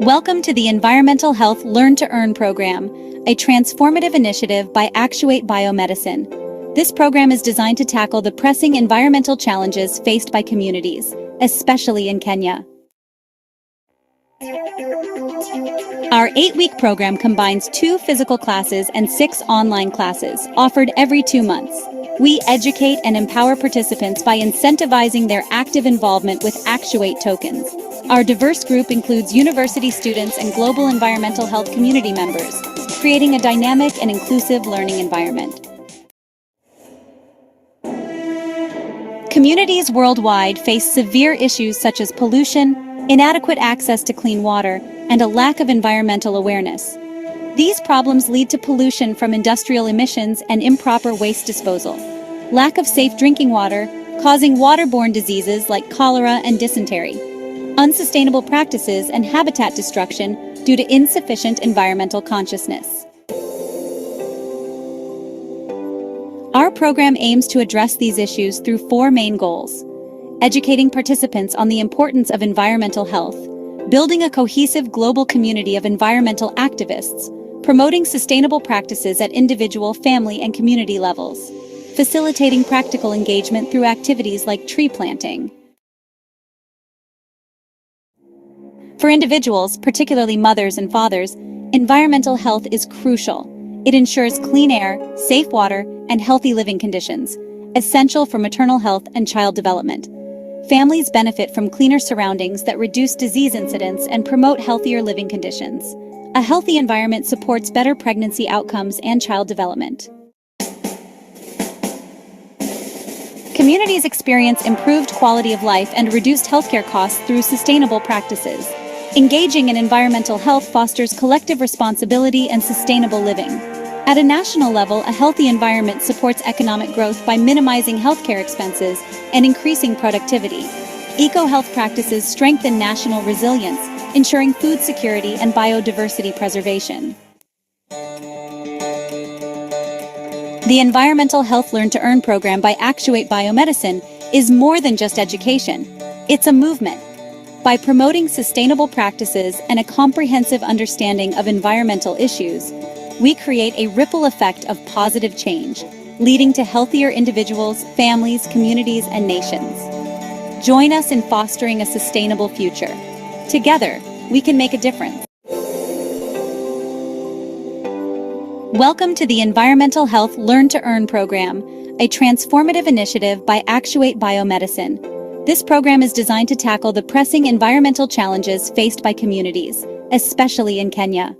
Welcome to the Environmental Health Learn to Earn program, a transformative initiative by Actuate Biomedicine. This program is designed to tackle the pressing environmental challenges faced by communities, especially in Kenya. Our 8-week program combines 2 physical classes and 6 online classes, offered every 2 months. We educate and empower participants by incentivizing their active involvement with Actuate tokens. Our diverse group includes university students and global environmental health community members, creating a dynamic and inclusive learning environment. Communities worldwide face severe issues such as pollution, inadequate access to clean water, and a lack of environmental awareness. These problems lead to pollution from industrial emissions and improper waste disposal, lack of safe drinking water, causing waterborne diseases like cholera and dysentery, unsustainable practices and habitat destruction due to insufficient environmental consciousness. Our program aims to address these issues through 4 main goals: educating participants on the importance of environmental health, building a cohesive global community of environmental activists, promoting sustainable practices at individual, family, and community levels, facilitating practical engagement through activities like tree planting. For individuals, particularly mothers and fathers, environmental health is crucial. It ensures clean air, safe water, and healthy living conditions, essential for maternal health and child development. Families benefit from cleaner surroundings that reduce disease incidence and promote healthier living conditions. A healthy environment supports better pregnancy outcomes and child development. Communities experience improved quality of life and reduced healthcare costs through sustainable practices. Engaging in environmental health fosters collective responsibility and sustainable living. At a national level, a healthy environment supports economic growth by minimizing healthcare expenses and increasing productivity. Eco-health practices strengthen national resilience, ensuring food security and biodiversity preservation. The Environmental Health Learn to Earn program by Actuate Biomedicine is more than just education. It's a movement. By promoting sustainable practices and a comprehensive understanding of environmental issues, we create a ripple effect of positive change, leading to healthier individuals, families, communities, and nations. Join us in fostering a sustainable future. Together, we can make a difference. Welcome to the Environmental Health Learn to Earn program, a transformative initiative by Actuate Biomedicine. This program is designed to tackle the pressing environmental challenges faced by communities, especially in Kenya.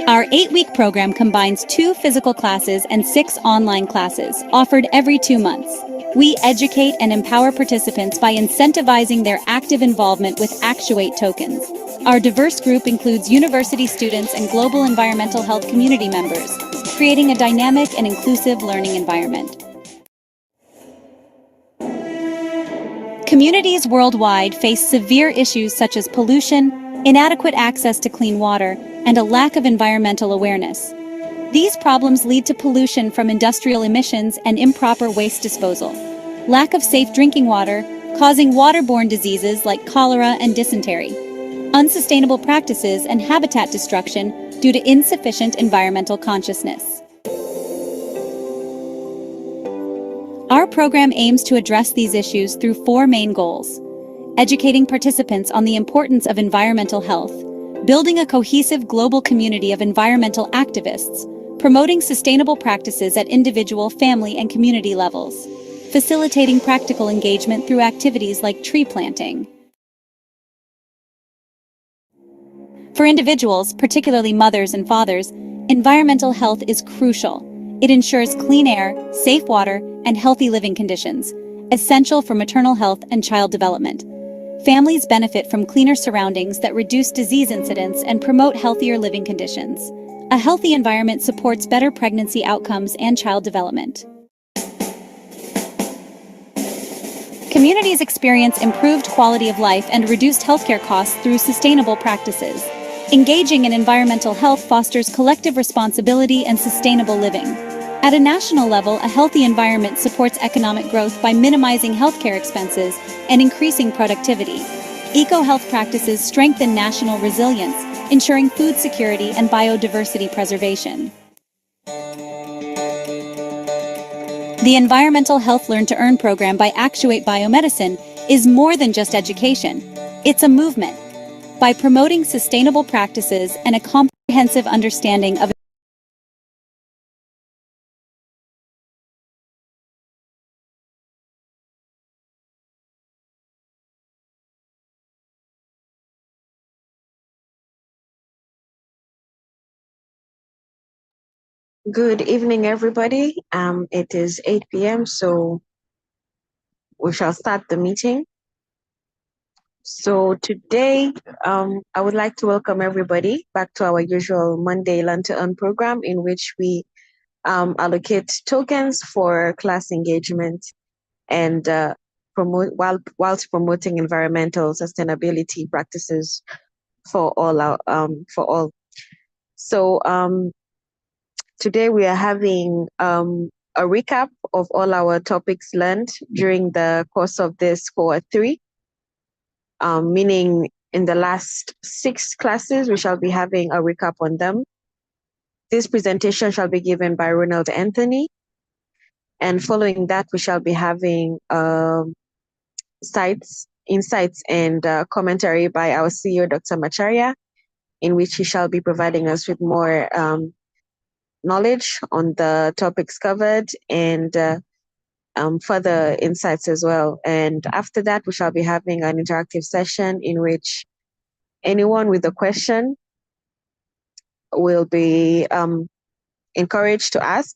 Our 8-week program combines 2 physical classes and 6 online classes, offered every 2 months. We educate and empower participants by incentivizing their active involvement with Actuate tokens. Our diverse group includes university students and global environmental health community members, creating a dynamic and inclusive learning environment. Communities worldwide face severe issues such as pollution, inadequate access to clean water, and a lack of environmental awareness. These problems lead to pollution from industrial emissions and improper waste disposal, lack of safe drinking water, causing waterborne diseases like cholera and dysentery, unsustainable practices and habitat destruction due to insufficient environmental consciousness. Our program aims to address these issues through 4 main goals: educating participants on the importance of environmental health, building a cohesive global community of environmental activists, promoting sustainable practices at individual, family, and community levels, facilitating practical engagement through activities like tree planting. For individuals, particularly mothers and fathers, environmental health is crucial. It ensures clean air, safe water, and healthy living conditions, essential for maternal health and child development. Families benefit from cleaner surroundings that reduce disease incidence and promote healthier living conditions. A healthy environment supports better pregnancy outcomes and child development. Communities experience improved quality of life and reduced healthcare costs through sustainable practices. Engaging in environmental health fosters collective responsibility and sustainable living. At a national level, a healthy environment supports economic growth by minimizing healthcare expenses and increasing productivity. Eco-health practices strengthen national resilience, ensuring food security and biodiversity preservation. The Environmental Health Learn to Earn program by Actuate Biomedicine is more than just education. It's a movement. By promoting sustainable practices and a comprehensive understanding of Good evening, everybody. It is 8 p.m., so we shall start the meeting. So today, I would like to welcome everybody back to our usual Monday Learn to Earn program, in which we allocate tokens for class engagement and whilst promoting environmental sustainability practices for all. So today we are having a recap of all our topics learned during the course of this cohort 3, meaning in the last 6 classes, we shall be having a recap on them. This presentation shall be given by Ronald Anthony, and following that, we shall be having insights and commentary by our CEO, Dr. Macharia, in which he shall be providing us with more knowledge on the topics covered and further insights as well. And after that, we shall be having an interactive session in which anyone with a question will be encouraged to ask,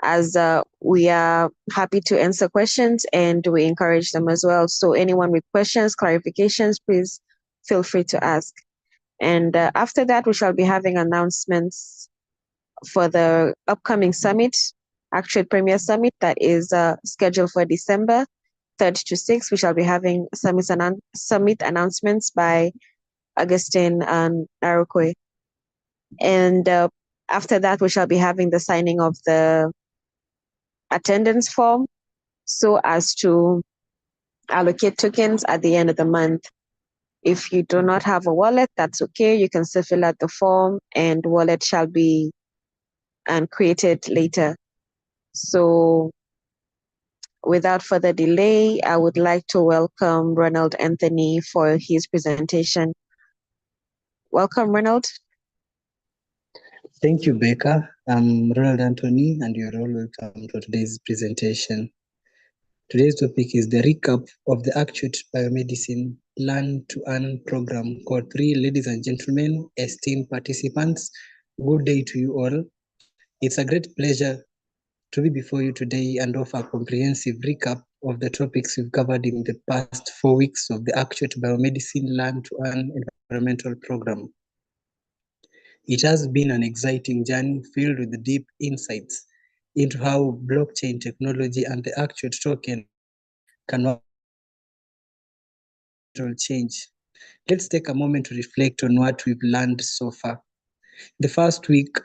as we are happy to answer questions and we encourage them as well. So anyone with questions, clarifications, please feel free to ask. And after that, we shall be having announcements for the upcoming summit, Actuate Premier Summit, that is scheduled for December 3rd to 6th. We shall be having summit announcements by Augustine and Narukwe. And after that, we shall be having the signing of the attendance form so as to allocate tokens at the end of the month. If you do not have a wallet, that's okay. You can still fill out the form and wallet shall be created later. So without further delay, I would like to welcome Ronald Anthony for his presentation. Welcome, Ronald. Thank you, Becca. I'm Ronald Anthony, and you're all welcome to today's presentation. Today's topic is the recap of the Actuate Biomedicine Learn to Earn program. Cohort 3, ladies and gentlemen, esteemed participants, good day to you all. It's a great pleasure to be before you today and offer a comprehensive recap of the topics we've covered in the past 4 weeks of the Actuate Biomedicine Learn to Earn environmental program. It has been an exciting journey filled with deep insights into how blockchain technology and the Actuate token can work change. Let's take a moment to reflect on what we've learned so far. The first week,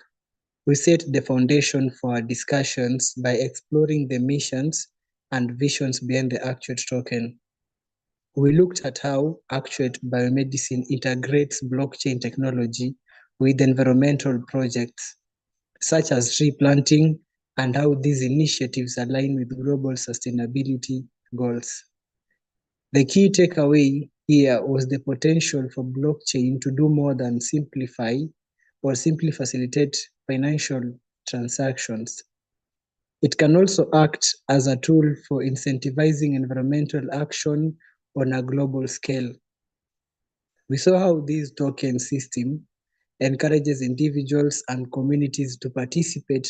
we set the foundation for our discussions by exploring the missions and visions behind the Actuate token. We looked at how Actuate Biomedicine integrates blockchain technology with environmental projects, such as tree planting, and how these initiatives align with global sustainability goals. The key takeaway here was the potential for blockchain to do more than simplify or simply facilitate financial transactions. It can also act as a tool for incentivizing environmental action on a global scale. We saw how this token system encourages individuals and communities to participate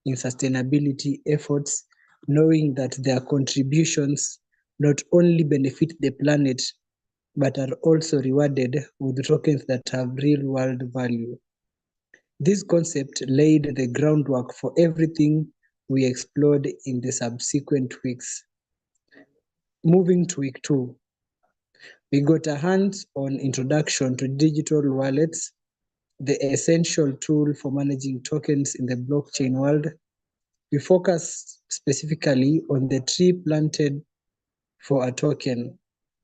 in sustainability efforts, knowing that their contributions not only benefit the planet, but are also rewarded with tokens that have real-world value. This concept laid the groundwork for everything we explored in the subsequent weeks. Moving to week 2, we got a hands-on introduction to digital wallets, the essential tool for managing tokens in the blockchain world. We focus specifically on the tree planted for a token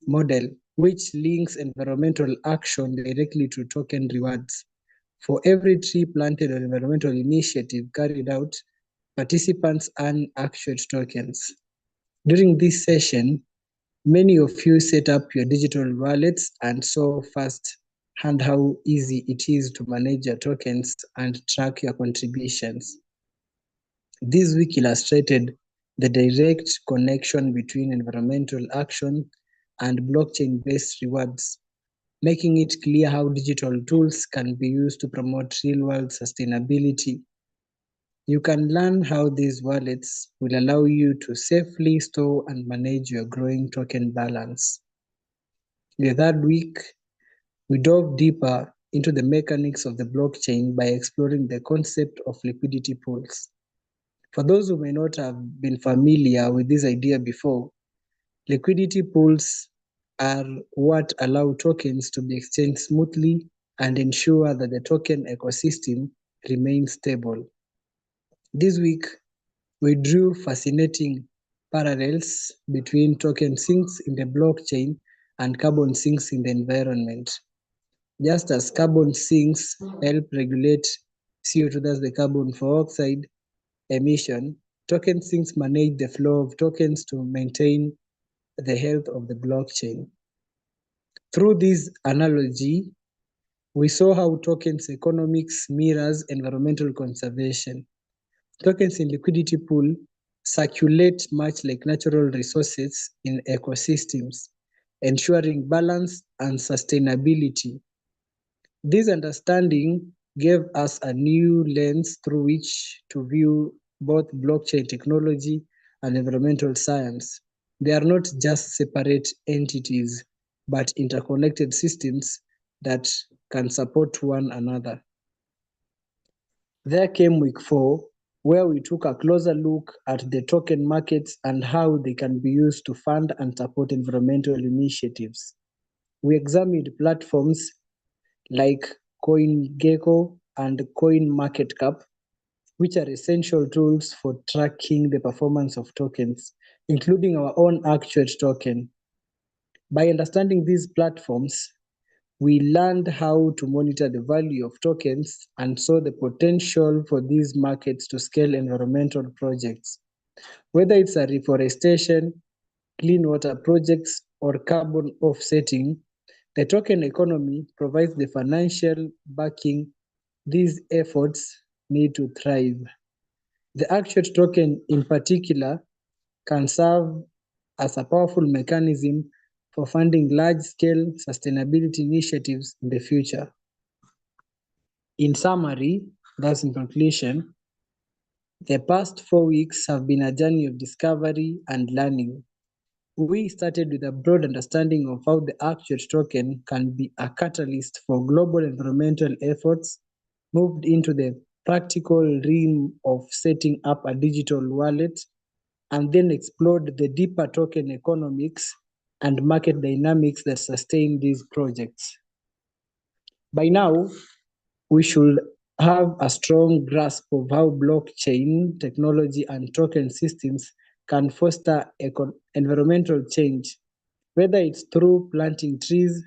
model, which links environmental action directly to token rewards. For every tree planted or environmental initiative carried out, participants earn Actuate tokens. During this session, many of you set up your digital wallets and saw firsthand how easy it is to manage your tokens and track your contributions. This week illustrated the direct connection between environmental action and blockchain-based rewards, making it clear how digital tools can be used to promote real-world sustainability. You can learn how these wallets will allow you to safely store and manage your growing token balance. The third week, we dove deeper into the mechanics of the blockchain by exploring the concept of liquidity pools. For those who may not have been familiar with this idea before, liquidity pools are what allow tokens to be exchanged smoothly and ensure that the token ecosystem remains stable. This week, we drew fascinating parallels between token sinks in the blockchain and carbon sinks in the environment. Just as carbon sinks help regulate CO2, that's the carbon dioxide emission, token sinks manage the flow of tokens to maintain the health of the blockchain. Through this analogy, we saw how tokens economics mirrors environmental conservation. Tokens in liquidity pool circulate much like natural resources in ecosystems, ensuring balance and sustainability. This understanding gave us a new lens through which to view both blockchain technology and environmental science. They are not just separate entities, but interconnected systems that can support one another. There came week 4, where we took a closer look at the token markets and how they can be used to fund and support environmental initiatives. We examined platforms like CoinGecko and CoinMarketCap, which are essential tools for tracking the performance of tokens, including our own Actuate token. By understanding these platforms, we learned how to monitor the value of tokens and saw the potential for these markets to scale environmental projects. Whether it's a reforestation, clean water projects, or carbon offsetting, the token economy provides the financial backing these efforts need to thrive. The Actuate token, in particular, can serve as a powerful mechanism for funding large-scale sustainability initiatives in the future. In summary, thus in conclusion, the past 4 weeks have been a journey of discovery and learning. We started with a broad understanding of how the Actuate token can be a catalyst for global environmental efforts, moved into the practical realm of setting up a digital wallet, and then explored the deeper token economics and market dynamics that sustain these projects. By now, we should have a strong grasp of how blockchain technology and token systems can foster environmental change, whether it's through planting trees,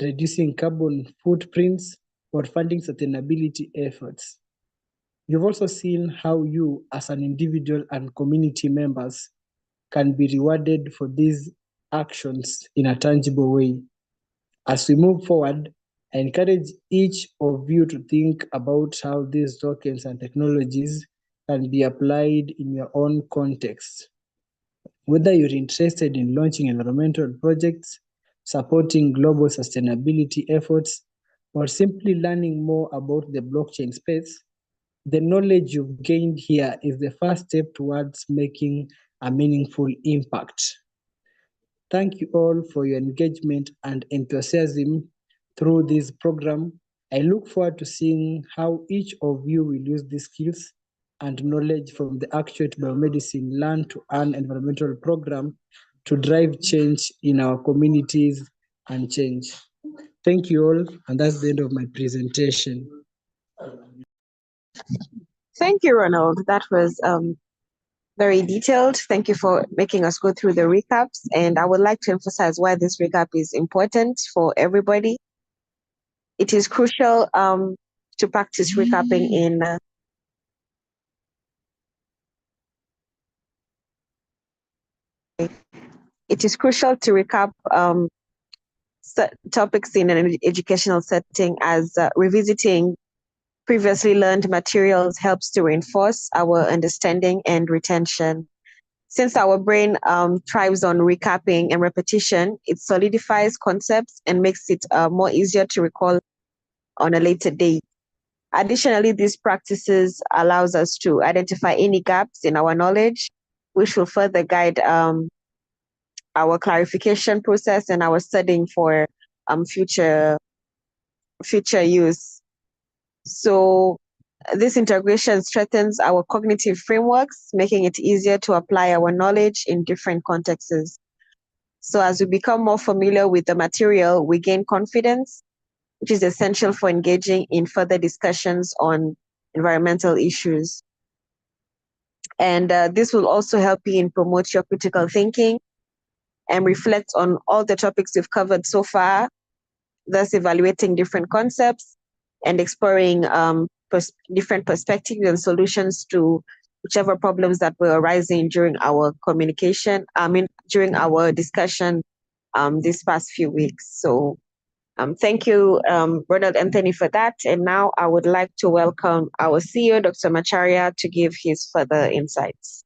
reducing carbon footprints, or funding sustainability efforts. You've also seen how you, as an individual and community members, can be rewarded for these actions in a tangible way. As we move forward, I encourage each of you to think about how these tokens and technologies can be applied in your own context. Whether you're interested in launching environmental projects, supporting global sustainability efforts, or simply learning more about the blockchain space, the knowledge you've gained here is the first step towards making a meaningful impact. Thank you all for your engagement and enthusiasm through this program. I look forward to seeing how each of you will use these skills and knowledge from the Actuate Biomedicine Learn to Earn environmental program to drive change in our communities and change. Thank you all, and that's the end of my presentation. Thank you, Ronald. That was very detailed. Thank you for making us go through the recaps. And I would like to emphasize why this recap is important for everybody. It is crucial to practice recapping in it is crucial to recap topics in an educational setting, as revisiting previously learned materials helps to reinforce our understanding and retention. Since our brain thrives on recapping and repetition, it solidifies concepts and makes it more easier to recall on a later date. Additionally, these practices allows us to identify any gaps in our knowledge, which will further guide our clarification process and our studying for future use. So this integration strengthens our cognitive frameworks, making it easier to apply our knowledge in different contexts. So as we become more familiar with the material, we gain confidence, which is essential for engaging in further discussions on environmental issues. And this will also help you in promote your critical thinking and reflect on all the topics we've covered so far, thus evaluating different concepts and exploring different perspectives and solutions to whichever problems that were arising during our during our discussion these past few weeks. So thank you, Ronald Anthony, for that. And now I would like to welcome our CEO, Dr. Macharia, to give his further insights.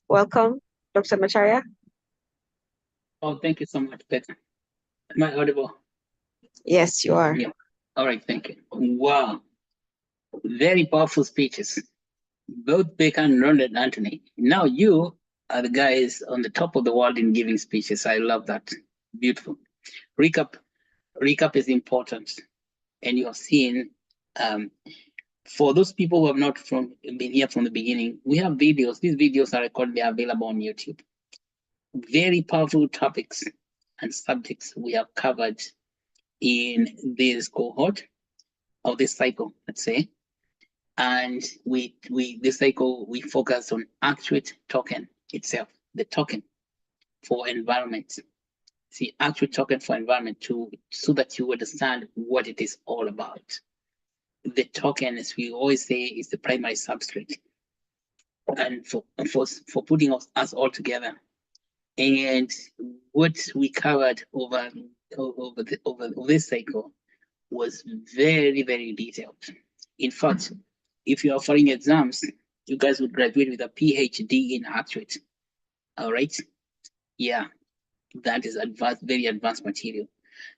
Welcome, Dr. Macharia. Oh, thank you so much, Peter. Am I audible? Yes, you are. Yeah. All right, thank you. Wow. Very powerful speeches. Both Baker and Ronald Anthony. Now you are the guys on the top of the world in giving speeches. I love that. Beautiful. Recap is important. And you have seen, for those people who have not been here from the beginning, we have videos. These videos are recorded, they are available on YouTube. Very powerful topics and subjects we have covered in this cohort of this cycle, let's say. And this cycle, we focus on Actuate token itself, the token for environment. See, Actuate token for environment so that you understand what it is all about. The token, as we always say, is the primary substrate, and for putting us all together. And what we covered over this cycle was very, very detailed. In fact, if you are offering exams, you guys would graduate with a PhD in Actuate. All right? Yeah, that is advanced, very advanced material.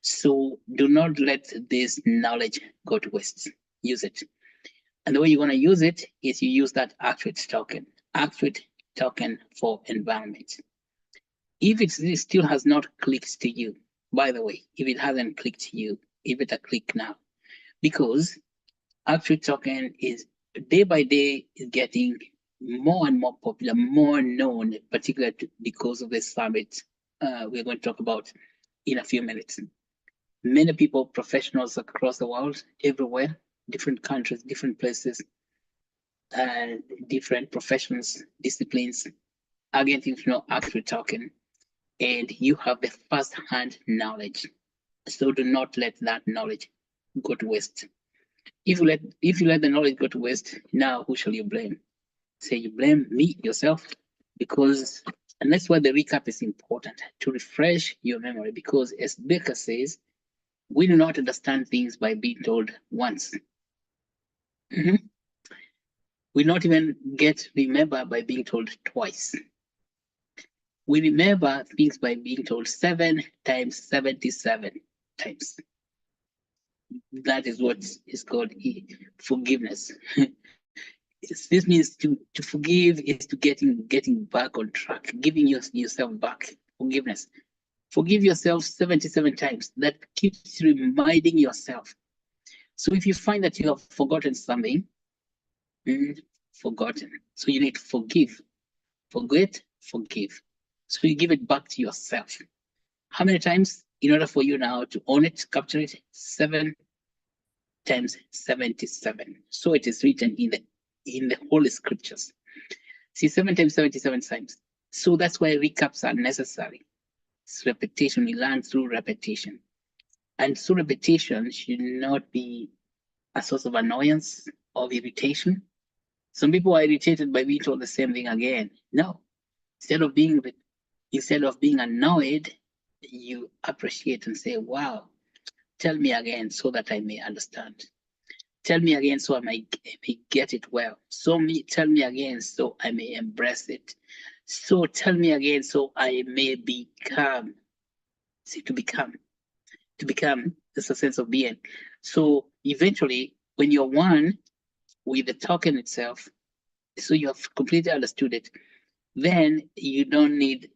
So do not let this knowledge go to waste. Use it. And the way you're going to use it is you use that Actuate token for environment. If it still has not clicked to you, by the way, if it hasn't clicked to you, give it a click now, because Actuate token is day by day is getting more and more popular, more known, particularly because of the summit we're going to talk about in a few minutes. Many people, professionals across the world, everywhere, different countries, different places, and different professions, disciplines are getting to know Actuate token, and you have the first-hand knowledge. So do not let that knowledge go to waste. If you let the knowledge go to waste, now who shall you blame? Say you blame me, yourself, because, and that's why the recap is important, to refresh your memory, because as Baker says, we do not understand things by being told once. We not even get remember by being told twice. We remember things by being told 7 times 77 times. That is what is called forgiveness. This means to forgive is to getting back on track, giving yourself back. Forgiveness. Forgive yourself 77 times. That keeps reminding yourself. So if you find that you have forgotten something, forgotten. So you need to forgive. Forget, forgive. So you give it back to yourself. How many times? In order for you now to own it, capture it, 7 times 77. So it is written in the Holy Scriptures. See, 7 times 77 times. So that's why recaps are necessary. It's repetition. We learn through repetition. And so repetition should not be a source of annoyance or irritation. Some people are irritated by being told the same thing again. No. Instead of being annoyed, you appreciate and say, wow, tell me again so that I may understand. Tell me again so I may get it well. Tell me again so I may embrace it. So tell me again so I may become. See, to become is a sense of being. So eventually, when you're one with the token itself, so you have completely understood it, then you don't need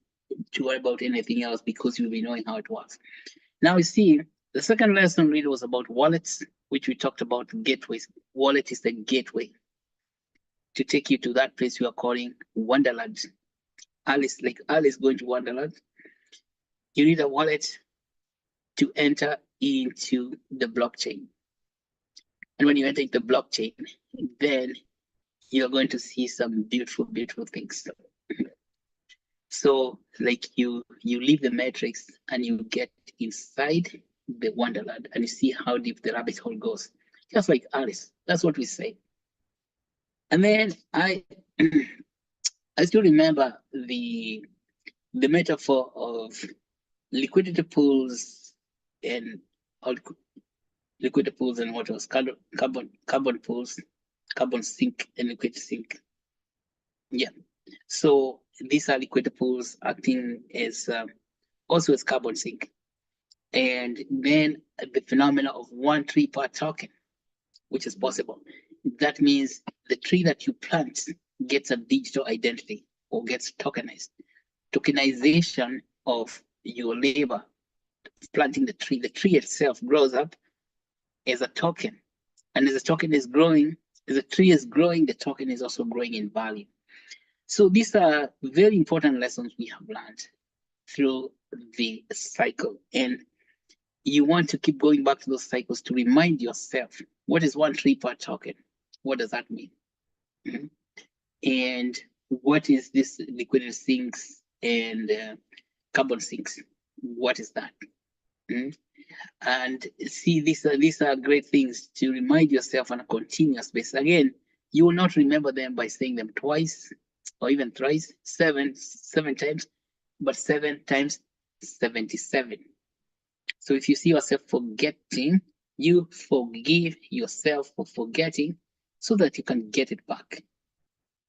to worry about anything else because you'll be knowing how it works. Now you see, the second lesson really was about wallets, which we talked about gateways. Wallet is the gateway to take you to that place you are calling Wonderland. Alice going to Wonderland. You need a wallet to enter into the blockchain. And when you enter into the blockchain, then you're going to see some beautiful, beautiful things. So like you leave the matrix and you get inside the Wonderland and you see how deep the rabbit hole goes. Just like Alice. That's what we say. And then I still remember the metaphor of liquidity pools and liquidity pools and what was carbon pools, carbon sink and liquid sink. Yeah. So these are liquidity pools acting as also as carbon sink. And then the phenomena of one tree per token, which is possible. That means the tree that you plant gets a digital identity or gets tokenized. Tokenization of your labor, planting the tree itself grows up as a token. And as the token is growing, as the tree is growing, the token is also growing in value. So these are very important lessons we have learned through the cycle. And you want to keep going back to those cycles to remind yourself, what is one tree per token? What does that mean? Mm-hmm. And what is this liquidity sinks and carbon sinks? What is that? Mm-hmm. And see, these are great things to remind yourself on a continuous basis. Again, you will not remember them by saying them twice or even thrice, seven times, but 7 times 77. So if you see yourself forgetting, you forgive yourself for forgetting so that you can get it back.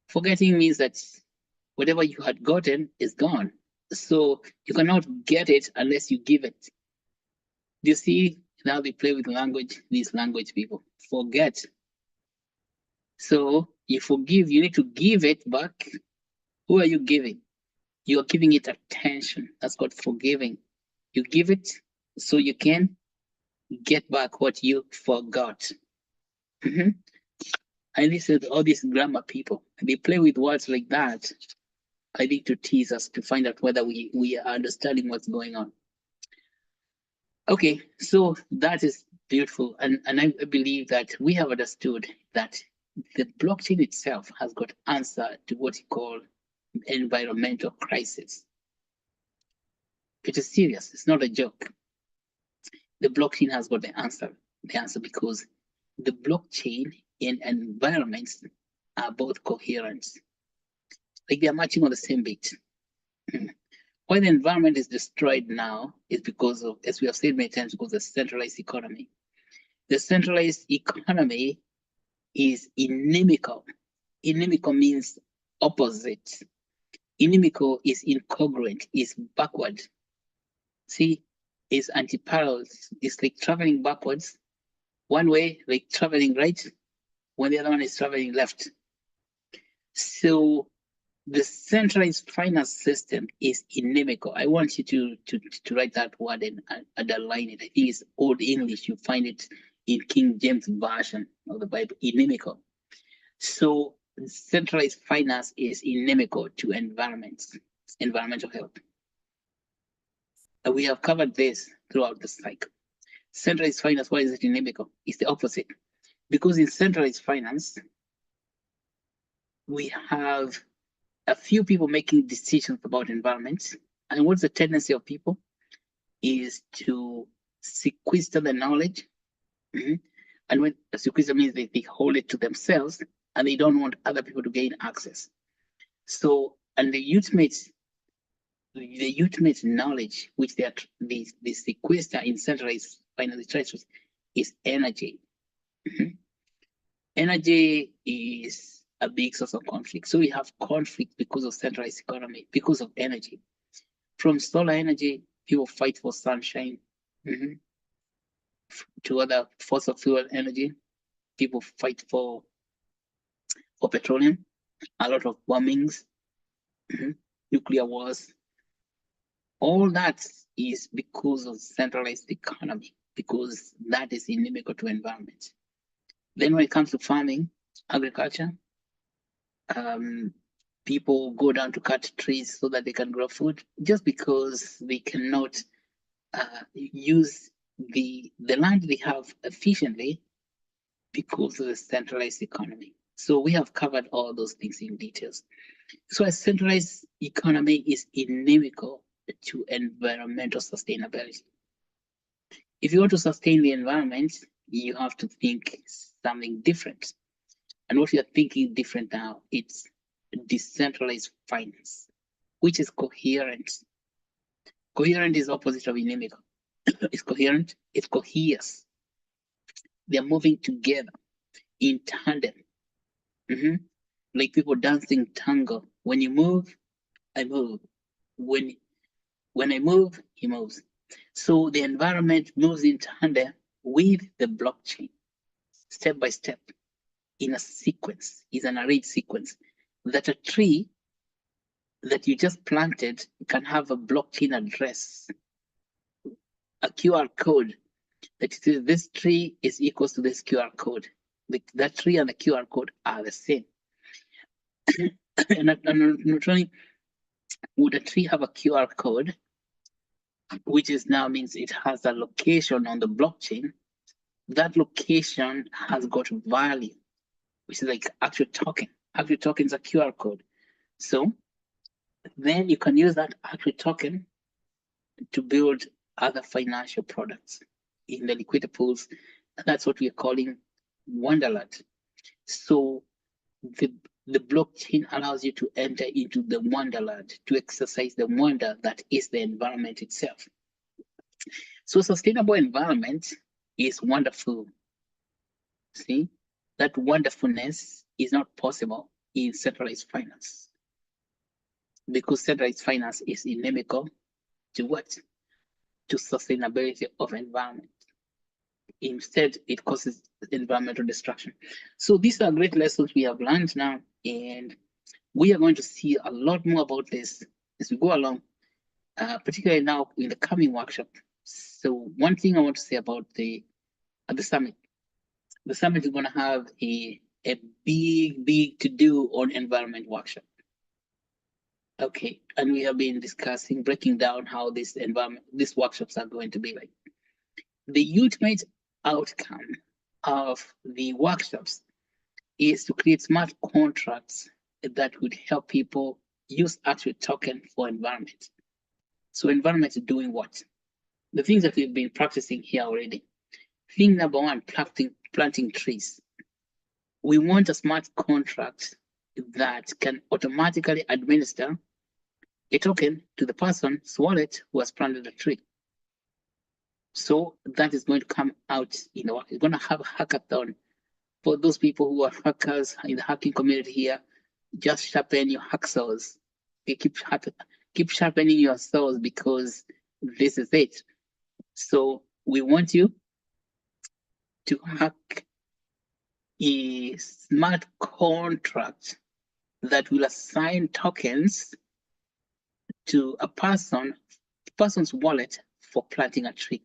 Forgetting means that whatever you had gotten is gone. So you cannot get it unless you give it. Do you see now they play with language, these language people? Forget. So you forgive, you need to give it back. Who are you giving? You're giving it attention. That's called forgiving. You give it so you can get back what you forgot. Mm-hmm. And this is all these grammar people. They play with words like that. I think to tease us to find out whether we are understanding what's going on. Okay, so that is beautiful. And I believe that we have understood that the blockchain itself has got answer to what you call environmental crisis. It is serious. It's not a joke. The blockchain has got the answer because the blockchain and environments are both coherent. Like they're matching on the same beat. Why the environment is destroyed now is because of, as we have said many times, because of the centralized economy. The centralized economy is inimical. Inimical means opposite. Inimical is incongruent, is backward. See, is anti-parallel. It's like traveling backwards. One way, like traveling right, when the other one is traveling left. So the centralized finance system is inimical. I want you to write that word and underline it. I think it's Old English. You find it in King James Version of the Bible, inimical. So centralized finance is inimical to environmental health. And we have covered this throughout the cycle. Centralized finance, why is it inimical? It's the opposite. Because in centralized finance, we have a few people making decisions about environment. And what's the tendency of people is to sequester the knowledge. And when sequester means they hold it to themselves and they don't want other people to gain access. So, and the ultimate knowledge which they sequester in centralized finance treasuries is energy. Energy is a big source of conflict. So we have conflict because of centralized economy, because of energy. From solar energy, people fight for sunshine. To other fossil fuel energy, people fight for petroleum. A lot of bombings, nuclear wars. All that is because of centralized economy, because that is inimical to environment. Then when it comes to farming, agriculture, people go down to cut trees so that they can grow food, just because they cannot use the land they have efficiently because of the centralized economy. So we have covered all those things in details. So a centralized economy is inimical to environmental sustainability. If you want to sustain the environment, you have to think something different. And what we are thinking different now, it's decentralized finance, which is coherent. Coherent is opposite of inimical. It's coherent, it coheres. They're moving together in tandem. Like people dancing tango. When you move, I move. When I move, he moves. So the environment moves in tandem with the blockchain, step by step, in a sequence, is an arrayed sequence, that a tree that you just planted can have a blockchain address, a QR code that says this tree is equals to this QR code. That tree and the QR code are the same. And not only would a tree have a QR code, which is now means it has a location on the blockchain, that location has got value, which is like Actuate token. Actuate token is a QR code. So then you can use that Actuate token to build other financial products in the liquidity pools. And that's what we are calling Wonderland. So the blockchain allows you to enter into the Wonderland, to exercise the wonder that is the environment itself. So sustainable environment is wonderful. See, that wonderfulness is not possible in centralized finance, because centralized finance is inimical to what? To sustainability of environment. Instead, it causes environmental destruction. So these are great lessons we have learned now, and we are going to see a lot more about this as we go along, particularly now in the coming workshop. So one thing I want to say about the summit, the summit is going to have a big to do on environment workshop. Okay, and we have been discussing, breaking down how these workshops are going to be like. The ultimate outcome of the workshops is to create smart contracts that would help people use Actuate token for environment. So environment is doing what? The things that we've been practicing here already. Thing number one, planting trees. We want a smart contract that can automatically administer a token to the person's wallet who has planted a tree. So that is going to come out in the work. It's going to have a hackathon for those people who are hackers in the hacking community here. Just sharpen your hacksaws. Keep sharpening your saws, because this is it. So we want you to hack a smart contract that will assign tokens to a person's wallet for planting a tree.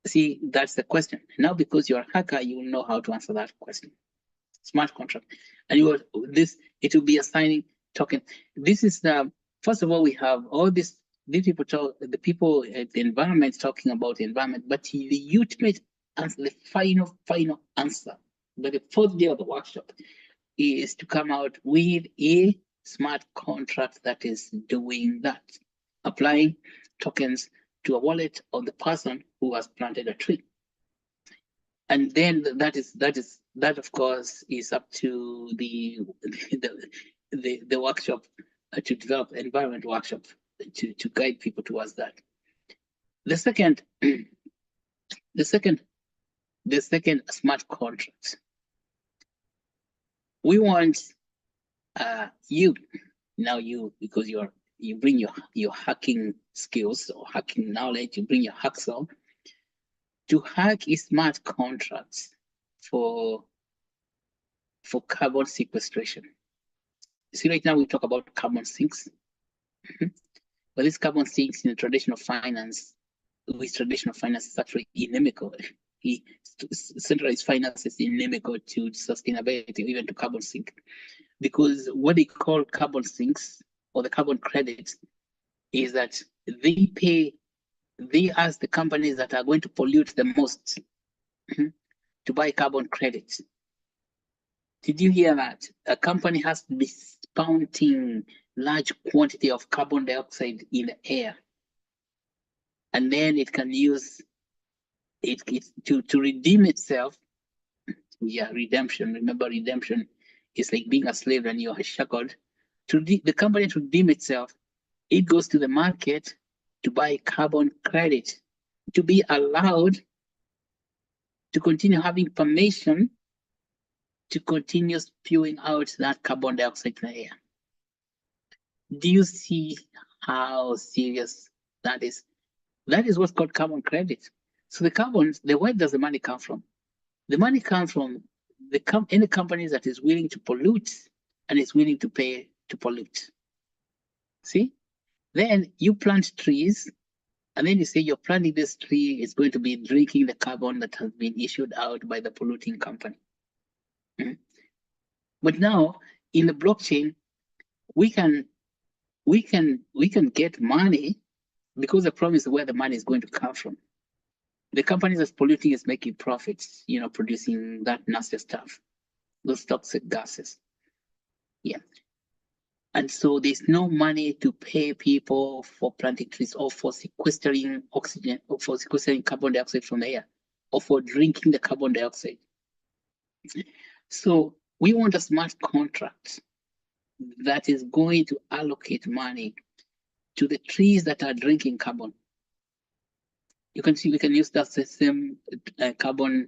See, that's the question. Now, because you're a hacker, you will know how to answer that question. Smart contract. And it will be assigning token. This is first of all, we have all these people the people at the environment talking about the environment, but the ultimate answer, the final answer, by the fourth day of the workshop, is to come out with a smart contract that is doing that, applying tokens to a wallet of the person who has planted a tree. And then that of course is up to the workshop to develop environment workshop to guide people towards that. The second smart contract. We want you because you bring your hacking skills or hacking knowledge, you bring your hacks on to hack smart contracts for carbon sequestration. See, right now we talk about carbon sinks, but this carbon sinks in the traditional finance, with traditional finance is actually inimical. Centralized finance is inimical to sustainability, even to carbon sink, because what they call carbon sinks or the carbon credits is that they ask the companies that are going to pollute the most to buy carbon credits. Did you hear that? A company has to be spouting large quantity of carbon dioxide in the air, and then it can use it to redeem itself. Yeah, redemption. Remember, redemption is like being a slave and you are shackled. The company to redeem itself, it goes to the market to buy carbon credit to be allowed to continue having permission to continue spewing out that carbon dioxide in the air. Do you see how serious that is? That is what's called carbon credit. So where does the money come from? The money comes from any companies that is willing to pollute and is willing to pay to pollute. See? Then you plant trees, and then you say you're planting this tree is going to be drinking the carbon that has been issued out by the polluting company. But now in the blockchain, we can get money, because the problem is where the money is going to come from. The companies that's polluting is making profits, producing that nasty stuff, those toxic gases. Yeah. And so there's no money to pay people for planting trees or for sequestering oxygen or for sequestering carbon dioxide from the air or for drinking the carbon dioxide. So we want a smart contract that is going to allocate money to the trees that are drinking carbon. You can see we can use that same carbon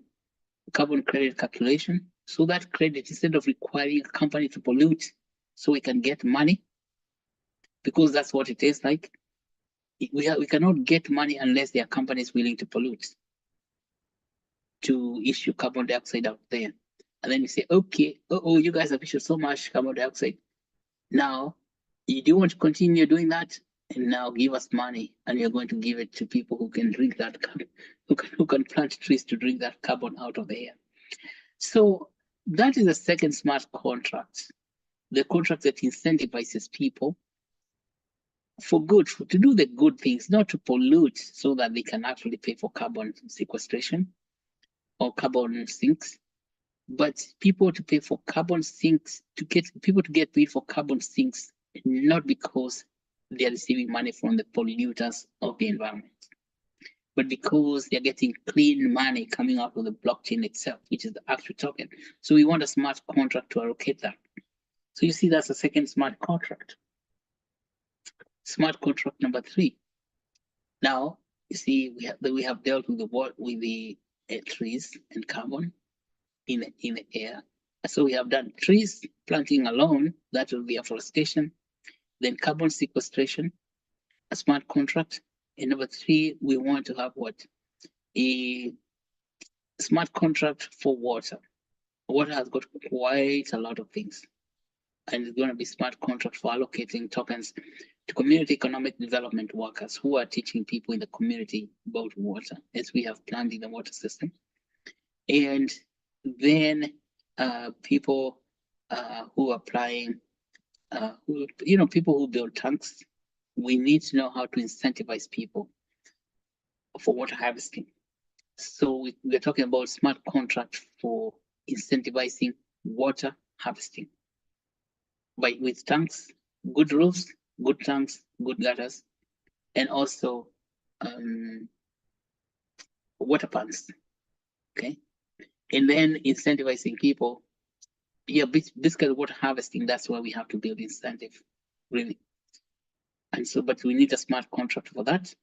credit calculation. So that credit, instead of requiring a company to pollute so we can get money, because that's what it is like, we cannot get money unless there are companies willing to pollute, to issue carbon dioxide out there. And then you say, okay, you guys have issued so much carbon dioxide. Now, you do want to continue doing that? And now give us money, and you're going to give it to people who can drink that carbon, who can plant trees to drink that carbon out of the air. So that is the second smart contract, the contract that incentivizes people for good, to do the good things, not to pollute, so that they can actually pay for carbon sequestration or carbon sinks, but people to pay for carbon sinks, to get people to get paid for carbon sinks, not because they are receiving money from the polluters of the environment, but because they're getting clean money coming out of the blockchain itself, which is the Actuate token. So we want a smart contract to allocate that. So you see, that's the second smart contract. Smart contract number 3. Now you see we have dealt with the trees and carbon in the air. So we have done trees planting alone, that will be afforestation. Then carbon sequestration, a smart contract. And number 3, we want to have what? A smart contract for water. Water has got quite a lot of things. And it's going to be smart contract for allocating tokens to community economic development workers who are teaching people in the community about water, as we have planned in the water system. And then people who are applying, people who build tanks, we need to know how to incentivize people for water harvesting. So we're talking about smart contract for incentivizing water harvesting with tanks good roofs, good tanks, good gutters, and also water pumps. Okay, and then incentivizing people. Yeah, basically water harvesting. That's why we have to build incentive, really. And so, but we need a smart contract for that.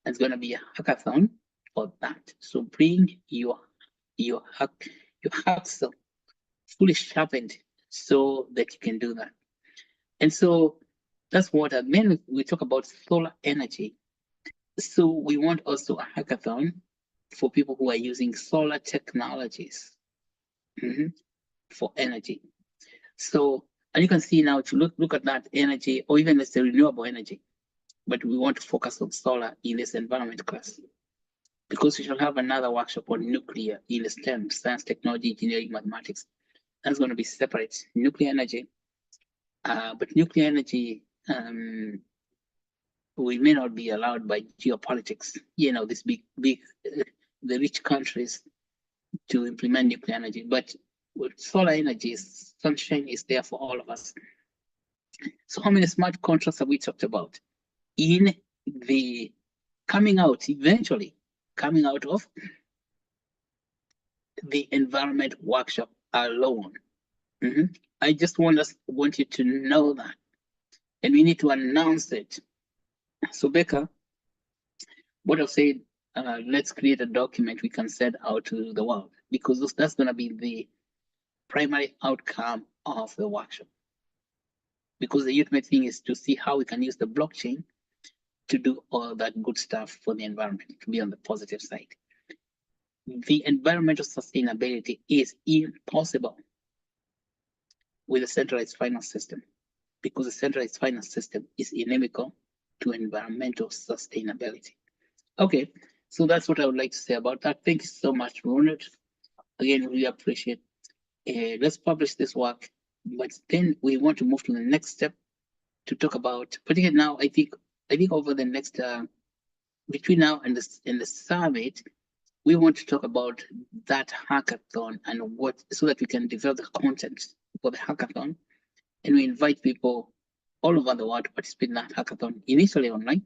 It's going to be a hackathon for that. So bring your hacksaw fully sharpened so that you can do that. And so that's what. Then we talk about solar energy. So we want also a hackathon for people who are using solar technologies for energy. So, and you can see now, if you look at that energy, or even it's the renewable energy, but we want to focus on solar in this environment class, because we shall have another workshop on nuclear in the STEM, science, technology, engineering, mathematics. That's going to be separate. Nuclear energy, but nuclear energy, we may not be allowed by geopolitics, this big, the rich countries to implement nuclear energy. But with solar energy, sunshine is there for all of us. So how many smart contracts have we talked about in the eventually coming out of the environment workshop alone? I just want you to know that, and we need to announce it. So Becca, what I've said, let's create a document we can send out to the world, because that's going to be the primary outcome of the workshop. Because the ultimate thing is to see how we can use the blockchain to do all that good stuff for the environment, to be on the positive side. The environmental sustainability is impossible with a centralized finance system, because the centralized finance system is inimical to environmental sustainability. Okay, so that's what I would like to say about that. Thank you so much, Ronald. Again, we appreciate. Let's publish this work, but then we want to move to the next step to talk about. Particularly now, I think over the next between now and the summit, we want to talk about that hackathon and so that we can develop the content for the hackathon, and we invite people all over the world to participate in that hackathon, initially online,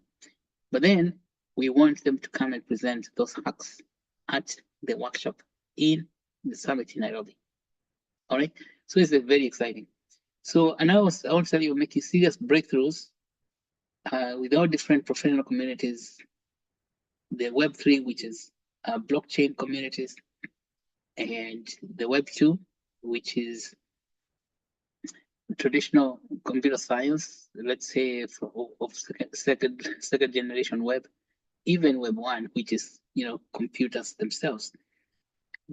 but then we want them to come and present those hacks at the workshop in the summit in Nairobi. All right, so it's very exciting. So, and I want to tell you, making serious breakthroughs with all different professional communities, the Web3, which is blockchain communities, and the Web2, which is traditional computer science, let's say of second generation web, even Web1, which is computers themselves,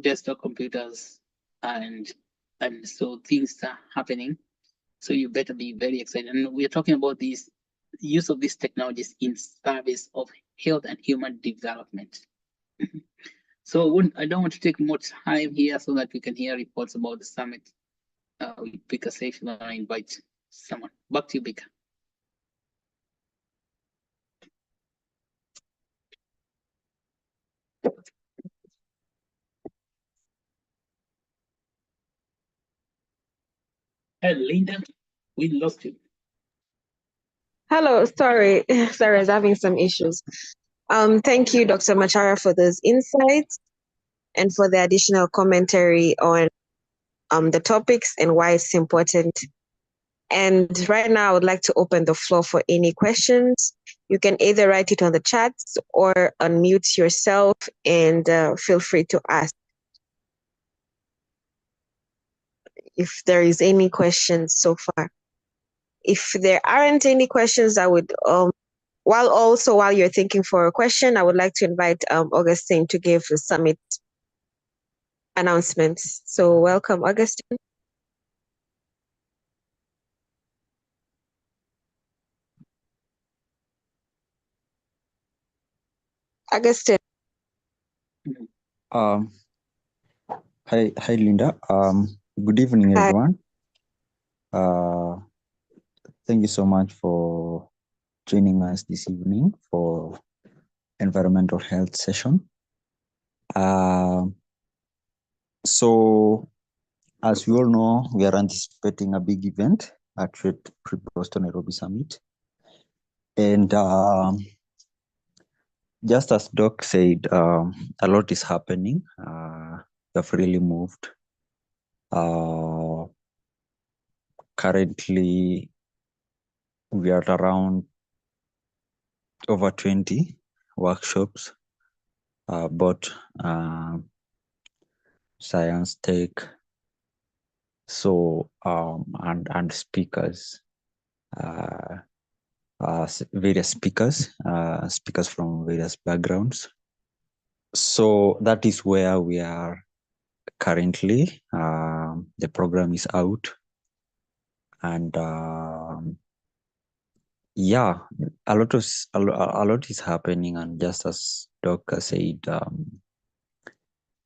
desktop computers, and so things are happening. So you better be very excited. And we are talking about these use of these technologies in service of health and human development. So I don't want to take more time here so that we can hear reports about the summit. We pick a session and I invite someone. Back to you, Bika. Hey, Linda, we lost you. Hello, sorry, sorry, I was having some issues. Thank you, Dr. Machara, for those insights and for the additional commentary on the topics and why it's important. And right now, I would like to open the floor for any questions. You can either write it on the chat or unmute yourself and feel free to ask. If there is any questions so far. If there aren't any questions, I would, while you're thinking for a question, I would like to invite Augustine to give the summit announcements. So welcome, Augustine. Augustine. Hi, Linda. Good evening, Hi. everyone. Thank you so much for joining us this evening for environmental health session. So, as we all know, we are anticipating a big event Actuate Pre-Boston Nairobi Summit. And just as Doc said, a lot is happening. We have really moved. Currently, we are around over 20 workshops about science, tech, so and speakers, various speakers, speakers from various backgrounds. So that is where we are currently. The program is out, and yeah, a lot is happening. And just as Doc said,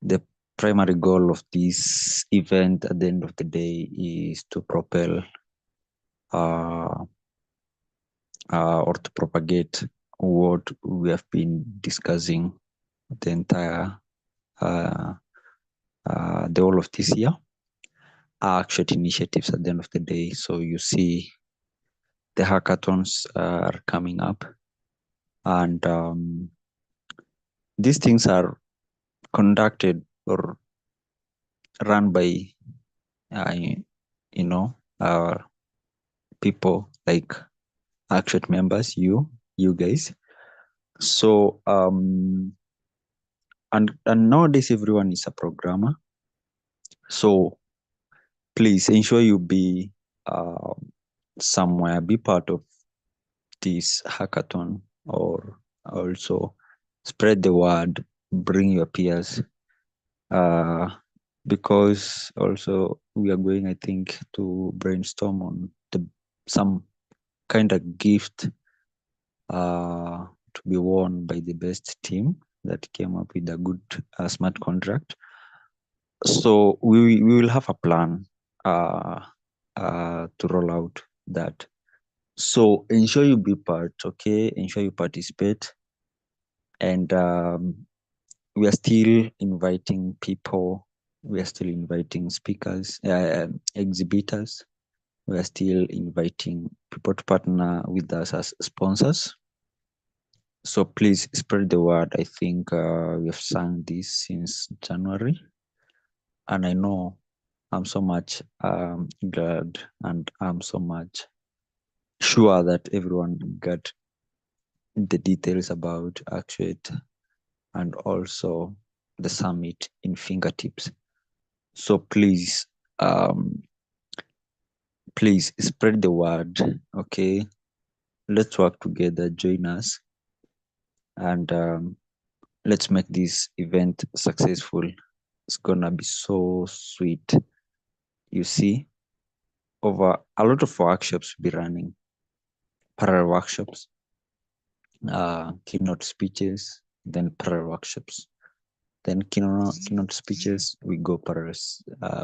the primary goal of this event at the end of the day is to propel or to propagate what we have been discussing the entire the whole of this year, Actuate initiatives at the end of the day. So you see the hackathons are coming up, and these things are conducted or run by people like Actuate members, you guys. So and nowadays everyone is a programmer, so please ensure you be somewhere, be part of this hackathon, or also spread the word, bring your peers, because also we are going, I think, to brainstorm on some kind of gift to be won by the best team that came up with a good smart contract. So we will have a plan to roll out that. So ensure you be part, okay? Ensure you participate. And we are still inviting people. We are still inviting speakers, exhibitors. We are still inviting people to partner with us as sponsors. So please spread the word. I think we have sung this since January. And I know I'm so much glad, and I'm so much sure that everyone got the details about Actuate and also the summit in fingertips. So please spread the word, okay? Let's work together, join us, and let's make this event successful. It's gonna be so sweet. You see, over a lot of workshops will be running, parallel workshops, keynote speeches, then parallel workshops, then keynote speeches, we go parallel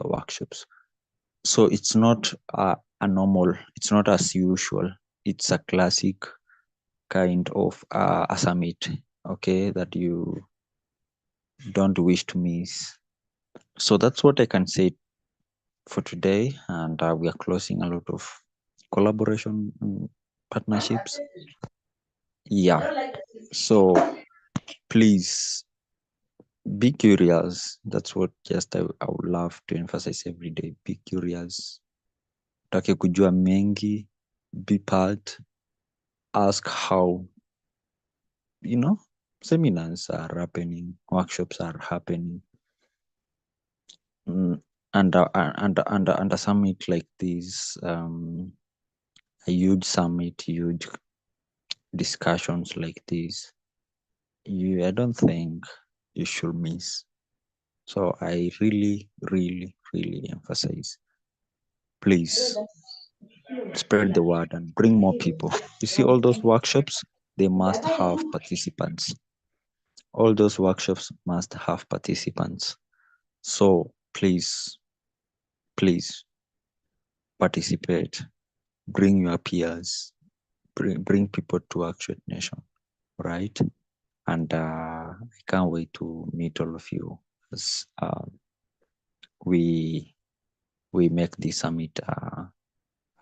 workshops. So it's not a normal, it's not as usual, it's a classic kind of a summit, okay, that you don't wish to miss. So that's what I can say for today, and we are closing a lot of collaboration partnerships. Yeah, so please be curious. That's what just I would love to emphasize every day. Be curious, take kujua mengi, be part, ask how, seminars are happening, workshops are happening. And a summit like this, a huge summit, huge discussions like this, I don't think you should miss. So I really, really, really emphasize, please spread the word and bring more people. You see, all those workshops, they must have participants. All those workshops must have participants. So please participate, bring your peers, bring people to Actuate Nation, right? And I can't wait to meet all of you as we make this summit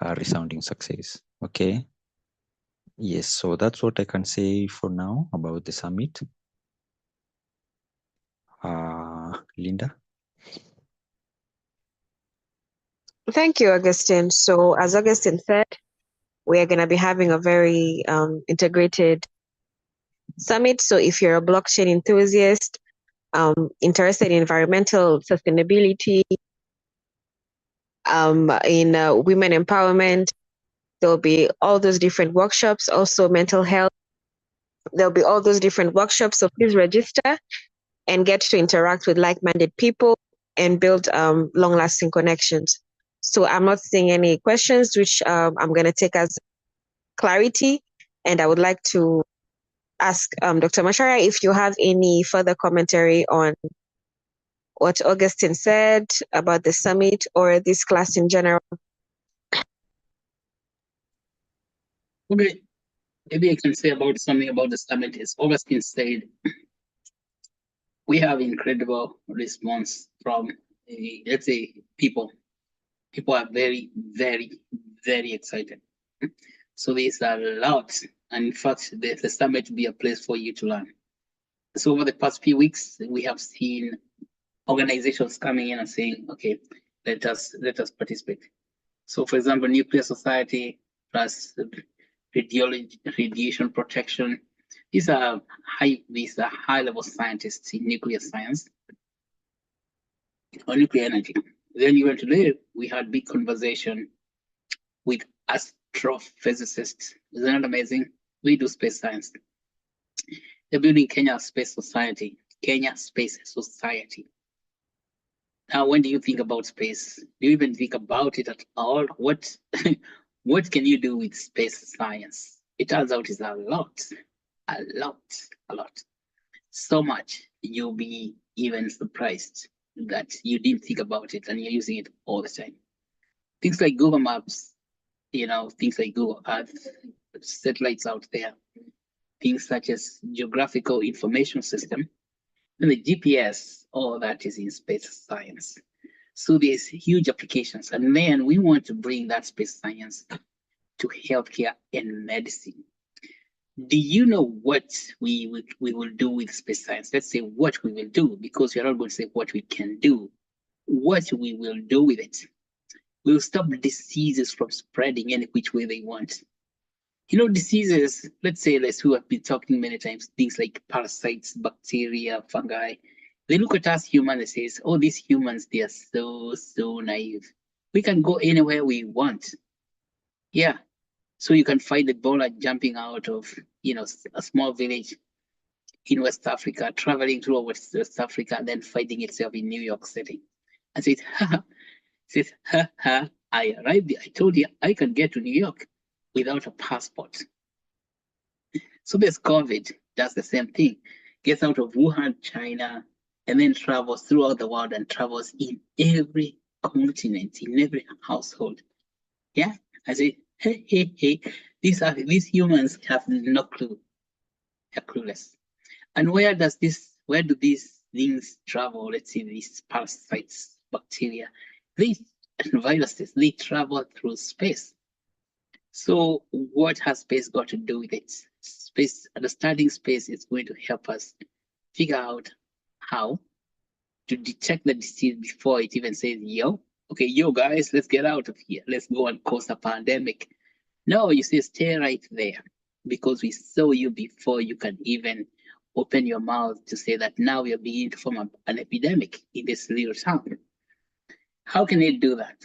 a resounding success. Okay. Yes, so that's what I can say for now about the summit. Linda? Thank you, Augustine. So, as Augustine said, we are going to be having a very integrated summit. So, if you're a blockchain enthusiast, interested in environmental sustainability, in women empowerment, there'll be all those different workshops, also mental health. There'll be all those different workshops. So, please register and get to interact with like-minded people and build long-lasting connections. So I'm not seeing any questions, which I'm going to take as clarity. And I would like to ask Dr. Macharia if you have any further commentary on what Augustine said about the summit or this class in general. Okay, maybe I can say about something about the summit. As Augustine said, we have incredible response from, let's say, people. People are very, very, very excited. So there's a lot. And in fact, the summit will be a place for you to learn. So over the past few weeks, we have seen organizations coming in and saying, okay, let us participate. So for example, Nuclear Society plus radiation protection. These are high level scientists in nuclear science or nuclear energy. Then even today, we had big conversation with astrophysicists. Isn't that amazing? We do space science. They're building Kenya Space Society. Kenya Space Society. Now, when do you think about space? Do you even think about it at all? What what can you do with space science? It turns out it's a lot. So much you'll be even surprised that you didn't think about it and you're using it all the time. Things like Google Maps, things like Google Earth, satellites out there, things such as geographical information system, and the GPS, all that is in space science. So there's huge applications. And then we want to bring that space science to healthcare and medicine. Do you know what we will do with space science? Let's say what we will do, because we're not going to say what we can do. What we will do with it. We'll stop diseases from spreading any which way they want. Diseases, let's say, we have been talking many times, things like parasites, bacteria, fungi. They look at us humans and say, oh, these humans, they are so naive. We can go anywhere we want. Yeah. So you can find Ebola jumping out of, a small village in West Africa, traveling through West Africa, and then finding itself in New York City. And says, I arrived there. I told you I can get to New York without a passport. So there's COVID, does the same thing. Gets out of Wuhan, China, and then travels throughout the world and travels in every continent, in every household. Yeah, I say, hey, these humans have no clue. They're clueless. And where do these things travel? Let's say these parasites, bacteria, these viruses, they travel through space. So what has space got to do with it? Understanding space is going to help us figure out how to detect the disease before it even says, yo, guys, let's get out of here. Let's go and cause a pandemic. No, you say stay right there, because we saw you before you can even open your mouth to say that now we are beginning to form an epidemic in this little town. How can it do that?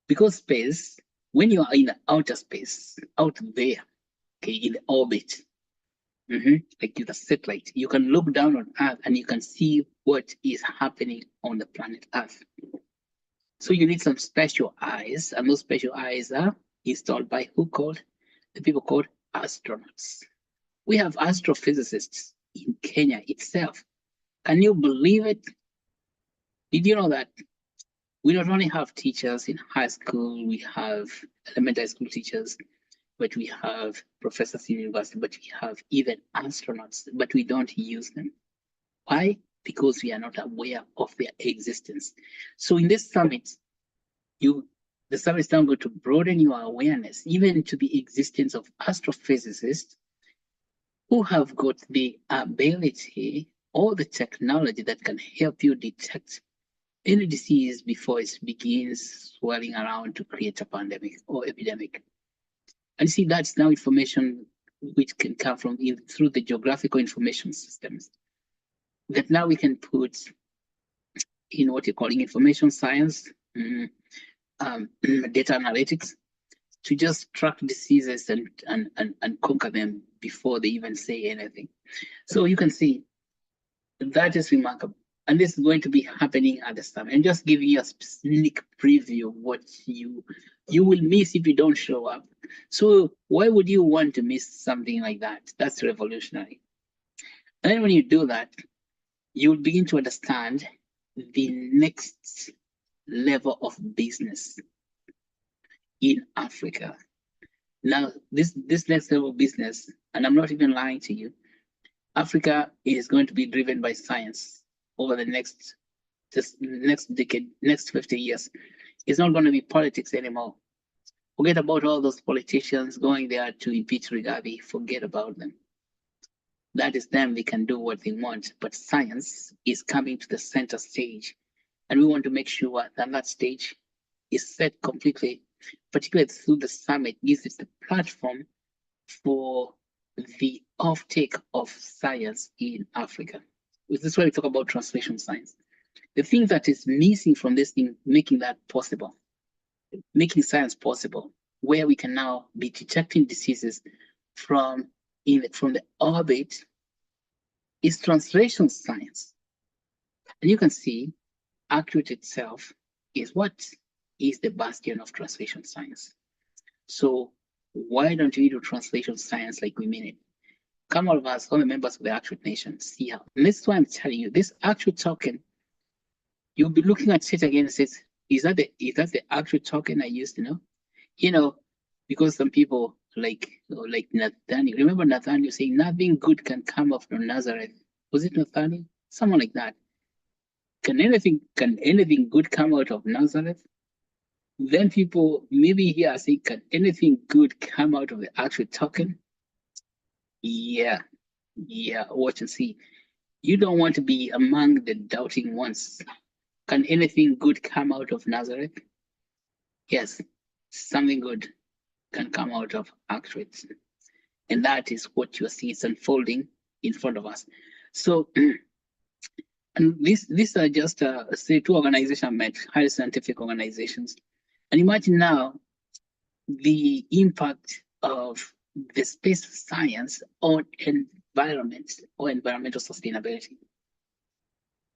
Because space, when you are in the outer space, out there, in the orbit, like the satellite, you can look down on Earth and you can see what is happening on the planet Earth. So you need some special eyes, and those special eyes are installed by the people called astronauts. We have astrophysicists in Kenya itself. Can you believe it? Did you know that we not only have teachers in high school, we have elementary school teachers, but we have professors in university, but we have even astronauts, but we don't use them. Why? Because we are not aware of their existence. So in this summit, The summit is now going to broaden your awareness even to the existence of astrophysicists who have got the ability or the technology that can help you detect any disease before it begins swirling around to create a pandemic or epidemic. And see, that's now information which can come from through the geographical information systems that now we can put in what you're calling information science, data analytics, to just track diseases and conquer them before they even say anything. So you can see that is remarkable. And this is going to be happening at the summit. And just giving you a sneak preview of what you will miss if you don't show up. So why would you want to miss something like that? That's revolutionary. And then when you do that, you will begin to understand the next level of business in Africa. Now, this next level of business, and I'm not even lying to you, Africa is going to be driven by science over the next decade, next 50 years. It's not going to be politics anymore. Forget about all those politicians going there to impeach Rigathi. Forget about them. That is them. They can do what they want. But science is coming to the center stage. And we want to make sure that that stage is set completely, particularly through the summit, gives it the platform for the offtake of science in Africa. This is why we talk about translation science. The thing that is missing from this thing, making that possible, making science possible, where we can now be detecting diseases from the orbit, is translation science. And you can see Actuate itself is what is the bastion of translation science. So why don't we do translation science like we mean it? Come all of us, all the members of the Actuate Nation, see how. And this is why I'm telling you, this Actuate token, you'll be looking at it again and says, is that the Actuate token I used to know? You know, because some people like Nathaniel, remember Nathaniel saying nothing good can come out from Nazareth. Was it Nathaniel? Someone like that. Can anything good come out of Nazareth? Then people maybe here are saying, can anything good come out of the Actuate token? Yeah, watch and see. You don't want to be among the doubting ones. Can anything good come out of Nazareth? Yes, something good can come out of Actuate. And that is what you see, it's unfolding in front of us. So, and these are just, say, two organizations met, highly scientific organizations. And imagine now the impact of the space science on environment or environmental sustainability.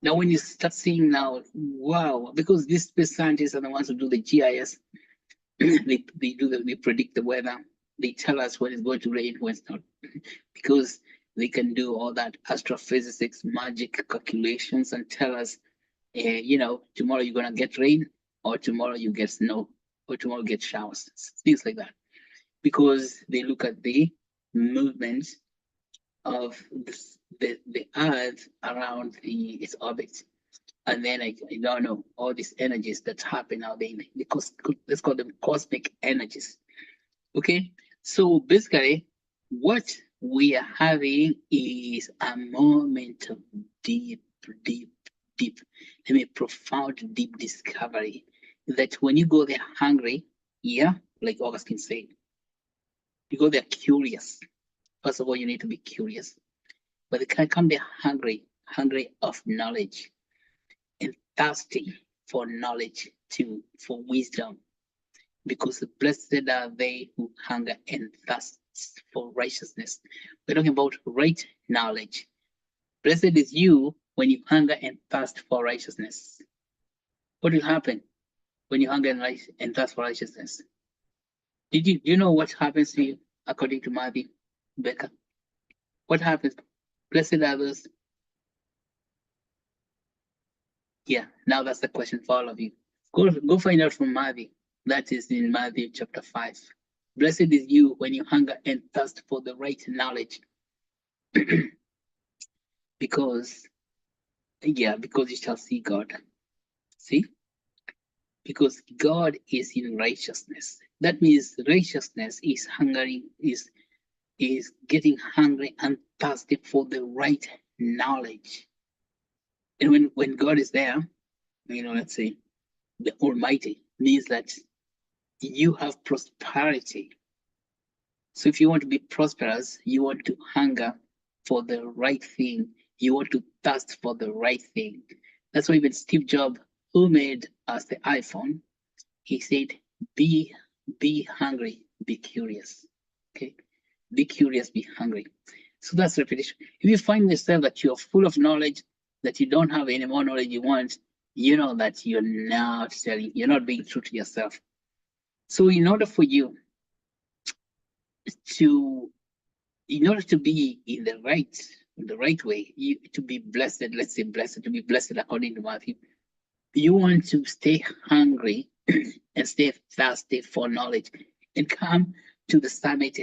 Now, when you start seeing now, wow, because these space scientists are the ones who do the GIS, they predict the weather, they tell us when it's going to rain, when it's not, because they can do all that astrophysics, magic calculations, and tell us, tomorrow you're gonna get rain, or tomorrow you get snow, or tomorrow you get showers, things like that, because they look at the movement of the Earth around its orbit. And then I don't know all these energies that happen out there, because let's call them cosmic energies. Okay, so basically, what we are having is a moment of deep, profound, deep discovery. That when you go there hungry, yeah, like Augustine said, you go there curious. First of all, you need to be curious, but they can come there hungry of knowledge, and thirsty for knowledge too, for wisdom. Because blessed are they who hunger and thirst for righteousness. We're talking about right knowledge. Blessed is you when you hunger and thirst for righteousness. What will happen when you hunger and thirst for righteousness? Do you know what happens to you according to Matthew, Becca? What happens? Blessed are those. Yeah, now that's the question for all of you. Go find out from Matthew. That is in Matthew chapter 5. Blessed is you when you hunger and thirst for the right knowledge. because you shall see God. See? because God is in righteousness. That means righteousness is hungering, is getting hungry and thirsty for the right knowledge. And when God is there, let's say the Almighty means that you have prosperity. So if you want to be prosperous, you want to hunger for the right thing. You want to thirst for the right thing. That's why even Steve Jobs, who made us the iPhone, he said, be hungry, be curious. Okay. Be curious, be hungry. So that's repetition. If you find yourself that you're full of knowledge, that you don't have any more knowledge you want, you know that you're not being true to yourself. So in order for you to be in the right way, to be blessed, let's say blessed, to be blessed according to Matthew, you want to stay hungry and stay thirsty for knowledge and come to the summit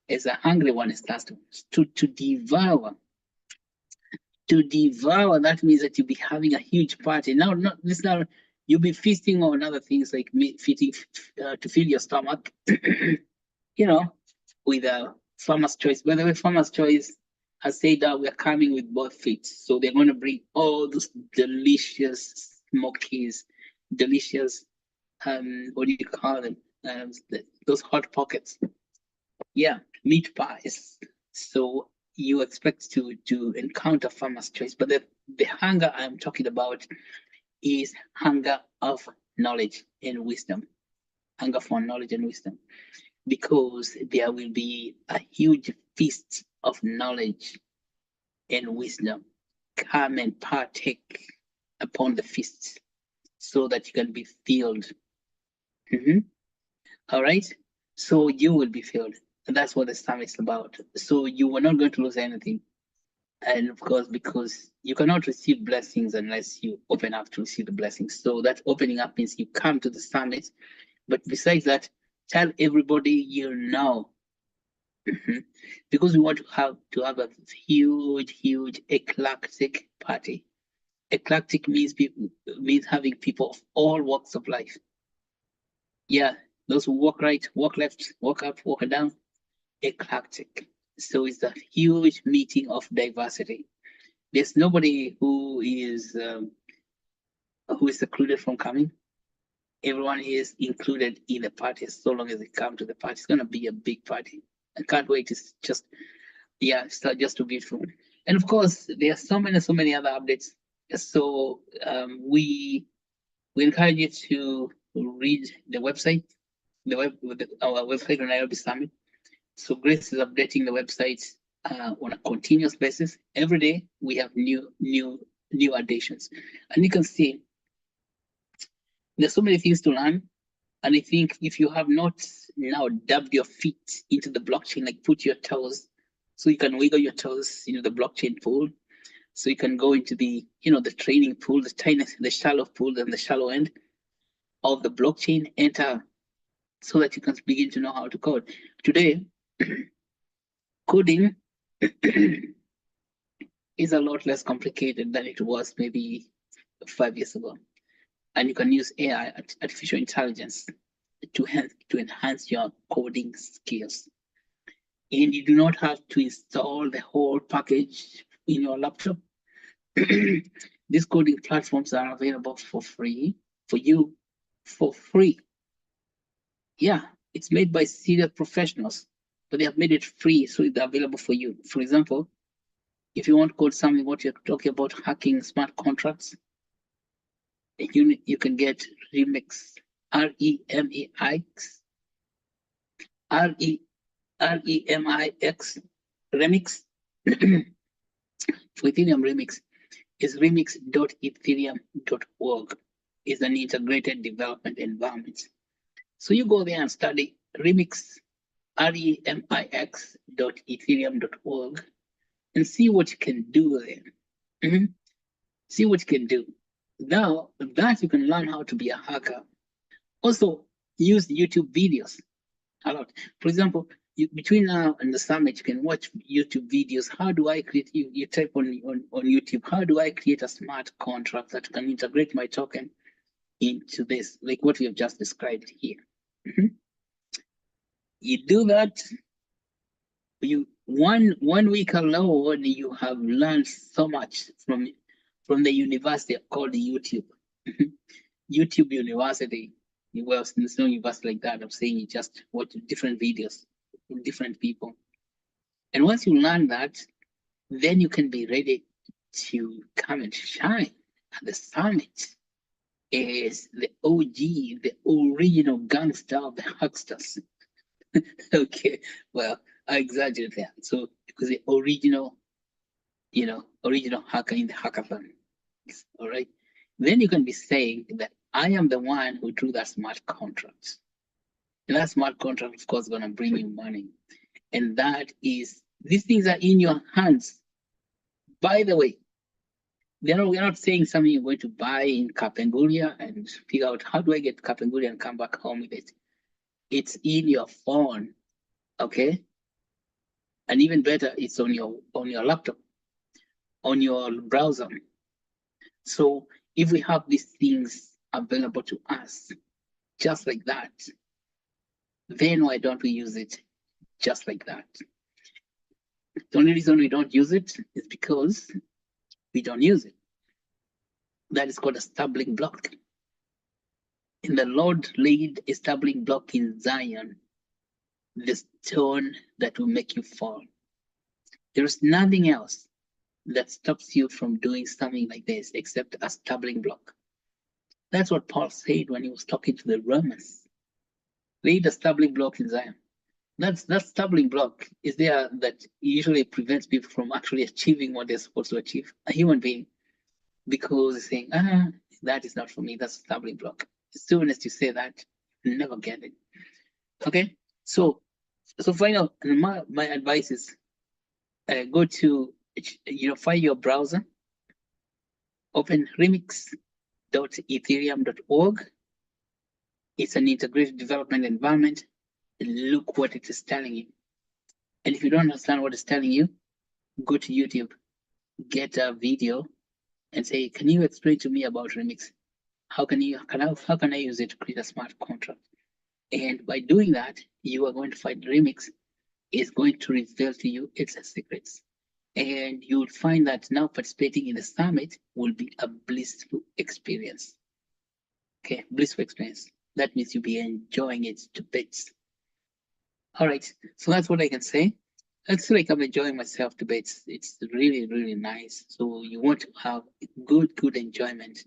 as a hungry one is thirsty to devour. To devour, that means that you'll be having a huge party. Now, you'll be feasting on other things like feeding to fill your stomach, with a farmer's choice. By the way, farmer's choice has said that we're coming with both feet. So they're going to bring all those delicious smokies, delicious, what do you call them? Those hot pockets. Yeah, meat pies. So you expect to encounter farmer's choice, but the hunger I'm talking about is hunger of knowledge and wisdom. Hunger for knowledge and wisdom. Because there will be a huge feast of knowledge and wisdom. Come and partake upon the feast so that you can be filled. All right. So you will be filled. And that's what the summit is about. So you are not going to lose anything. And of course, because you cannot receive blessings unless you open up to receive the blessings. So that opening up means you come to the summit. But besides that, tell everybody you know. Because we want to have a huge eclectic party. Eclectic means having people of all walks of life. Yeah, those who walk right, walk left, walk up, walk down. Eclectic. So it's a huge meeting of diversity. There's nobody who is secluded from coming. Everyone is included in the party as so long as they come to the party. It's gonna be a big party. I can't wait. It's just too beautiful. And of course, there are so many other updates. So we encourage you to read the website, our website on Nairobi Summit. So Grace is updating the website on a continuous basis. Every day we have new additions, and you can see there's so many things to learn. And I think if you have not now dubbed your feet into the blockchain, like put your toes, so you can wiggle your toes into the blockchain pool, so you can go into the the training pool, the shallow pool, and the shallow end of the blockchain, enter, so that you can begin to know how to code. Today, coding is a lot less complicated than it was maybe 5 years ago. And you can use AI, artificial intelligence, to enhance your coding skills. And you do not have to install the whole package in your laptop. These coding platforms are available for free for you, for free. Yeah, it's made by serious professionals, but they have made it free, so it's available for you. For example, if you want to code something, what you're talking about, hacking smart contracts, you can get Remix, REMIX, Remix. For Ethereum Remix is remix.ethereum.org. Is an integrated development environment. So you go there and study Remix, remix.ethereum.org, and see what you can do there. See what you can do. Now that you can learn how to be a hacker. Also use YouTube videos a lot. For example, between now and the summit, you can watch YouTube videos. How do I create? You type on YouTube. How do I create a smart contract that can integrate my token into this, like what we have just described here. Mhm. You do that, you one week alone, you have learned so much from the university called YouTube. Mhm. YouTube University. Well, there's no university like that. I'm saying you just watch different videos from different people. And once you learn that, then you can be ready to come and shine at the summit is the OG, the original gangster of the hucksters. Okay, well, I exaggerate there. So, because the original, original hacker in the hackathon. All right. Then you can be saying that I am the one who drew that smart contract. And that smart contract, of course, going to bring you money. And that is, these things are in your hands. By the way, we're not saying something you're going to buy in Kapenguria and figure out how do I get Kapenguria and come back home with it. It's in your phone, okay? And even better, it's on your laptop, on your browser. So if we have these things available to us, just like that, then why don't we use it just like that? The only reason we don't use it is because we don't use it. That is called a stumbling block. And the Lord laid a stumbling block in Zion, the stone that will make you fall. There is nothing else that stops you from doing something like this except a stumbling block. That's what Paul said when he was talking to the Romans. Laid a stumbling block in Zion. That stumbling block is there that usually prevents people from actually achieving what they're supposed to achieve. A human being, because he's saying, that is not for me. That's a stumbling block. As soon as you say that, you never get it. Okay, so final, my advice is go to find your browser, open remix.ethereum.org. It's an integrated development environment. Look what it is telling you. And if you don't understand what it's telling you, go to YouTube, get a video, and say, can you explain to me about Remix? How can I use it to create a smart contract? And by doing that, you are going to find Remix is going to reveal to you its secrets. And you'll find that now participating in the summit will be a blissful experience. Okay, blissful experience. That means you'll be enjoying it to bits. All right, so that's what I can say. I feel like I'm enjoying myself to bits. It's really, really nice. So you want to have good enjoyment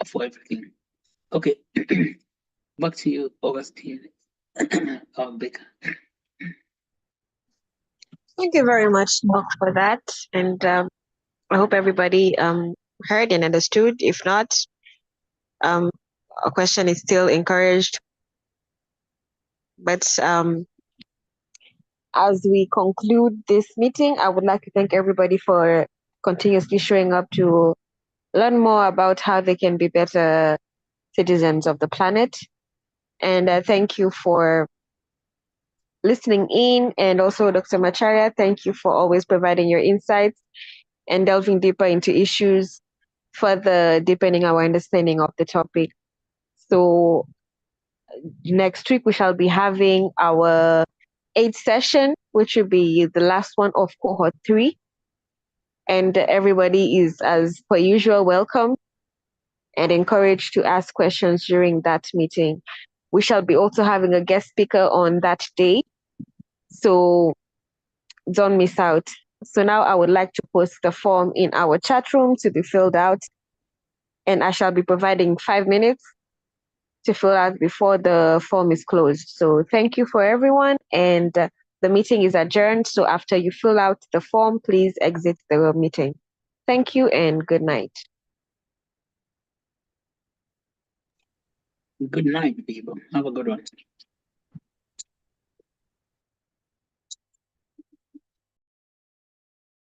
for everything. Okay, back to you, Augustine. Becca. Thank you very much, Doc, for that. And I hope everybody heard and understood. If not, a question is still encouraged. But as we conclude this meeting, I would like to thank everybody for continuously showing up to learn more about how they can be better citizens of the planet. And thank you for listening in. And also, Dr. Macharia, thank you for always providing your insights and delving deeper into issues, further deepening our understanding of the topic. So next week we shall be having our 8th session, which will be the last one of cohort 3. And everybody is, as per usual, welcome and encouraged to ask questions during that meeting. We shall be also having a guest speaker on that day, so don't miss out. So now I would like to post the form in our chat room to be filled out, and I shall be providing 5 minutes to fill out before the form is closed. So thank you for everyone, and the meeting is adjourned. So after you fill out the form, please exit the meeting. Thank you and good night. Good night, people. Have a good one.